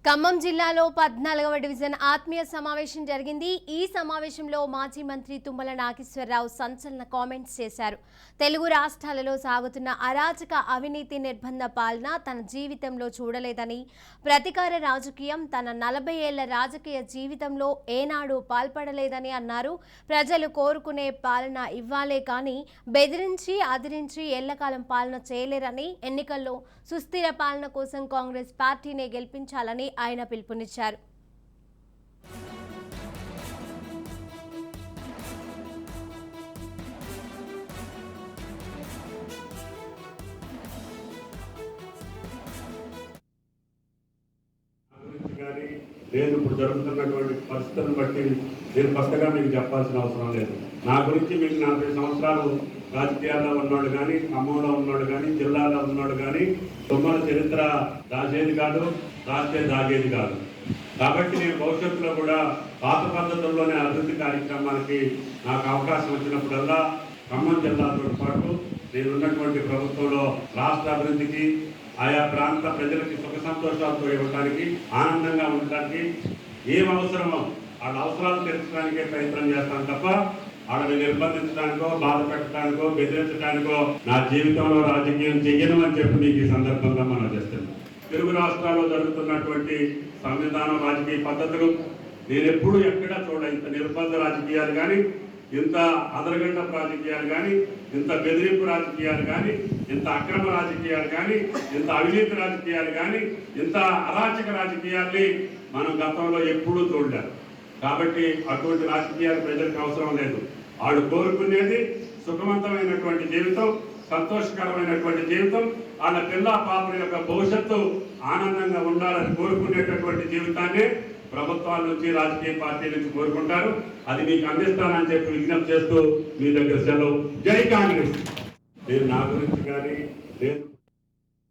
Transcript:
ఖమ్మం జిల్లాలో 14వ డివిజన్ ఆత్మీయ సమావేశం జరిగింది। ఈ సమావేశంలో మాజీ మంత్రి తుమ్మల నాగేశ్వరరావు సంచలన కామెంట్స్ చేశారు। తెలుగు రాష్ట్రాలలో సాగుతున్న అరాచక అవినీతి నిర్బంధ పాలన తన జీవితంలో చూడలేదని, ప్రతికార రాజకీయం తన 40 ఏళ్ల రాజకీయ జీవితంలో ఏనాడు పాల్పడలేదని అన్నారు। ప్రజలు కోరుకునే పాలన ఇవ్వాలే కానీ బెదిరించి అదిరించి ఎల్లకాలం పాలన చేయలేరని, ఎన్నికల్లో సుస్థిర పాలన కోసం కాంగ్రెస్ పార్టీనే గెలిపించాలని ఆయన పిలుపునిచ్చారు। లేదు ఇప్పుడు జరుగుతున్నటువంటి పరిస్థితులను బట్టి నేను కొత్తగా మీకు చెప్పాల్సిన అవసరం లేదు। నా గురించి మీకు 40 సంవత్సరాలు రాజకీయాల్లో ఉన్నవాడు కానీ, ఖమ్మంలో ఉన్నవాడు కానీ, జిల్లాలో ఉన్నవాడు కానీ తుమ్మల చరిత్ర రాసేది కాదు, రాస్తే దాగేది కాదు। కాబట్టి నేను భవిష్యత్తులో కూడా పాత పద్ధతుల్లోనే అభివృద్ధి కార్యక్రమాలకి నాకు అవకాశం వచ్చినప్పుడల్లా ఖమ్మం జిల్లాతో పాటు నేను ఉన్నటువంటి ప్రభుత్వంలో రాష్ట్ర అభివృద్ధికి, ఆయా ప్రాంత ప్రజలకి సుఖ సంతోషాలతో ఇవ్వడానికి, ఆనందంగా ఉండడానికి ఏం అవసరమో వాళ్ళ అవసరాలు తీర్చడానికే ప్రయత్నం చేస్తాను తప్ప వాళ్ళని నిర్బంధించడానికో, బాధ పెట్టడానికో, బెదిరించడానికో నా జీవితంలో రాజకీయం చెయ్యను అని చెప్పి మీకు ఈ సందర్భంగా మనం చేస్తున్నాం। తెలుగు రాష్ట్రాల్లో జరుగుతున్నటువంటి సంవిధానం, రాజకీయ పద్ధతులు నేను ఎప్పుడూ ఎక్కడా ఇంత నిర్బంధ రాజకీయాలు కానీ, ఇంత అదరగండపు రాజకీయాలు కానీ, ఇంత బెదిరింపు రాజకీయాలు కానీ, ఇంత అక్రమ రాజకీయాలు కానీ, ఇంత అవినీతి రాజకీయాలు కానీ, ఇంత అరాచక రాజకీయాల్ని మనం గతంలో ఎప్పుడూ చూడలేదు। కాబట్టి అటువంటి రాజకీయాలు ప్రజలకు అవసరం లేదు। వాళ్ళు కోరుకునేది సుఖవంతమైనటువంటి జీవితం, సంతోషకరమైనటువంటి జీవితం, వాళ్ళ పిల్ల పాపల యొక్క భవిష్యత్తు ఆనందంగా ఉండాలని కోరుకునేటటువంటి జీవితాన్ని ప్రభుత్వాల నుంచి, రాజకీయ పార్టీల నుంచి కోరుకుంటారు। అది మీకు అందిస్తానని చెప్పి విజ్ఞప్తి చేస్తూ మీ దగ్గర సెలవు। జై కాంగ్రెస్। నేను నా గురించి కానీ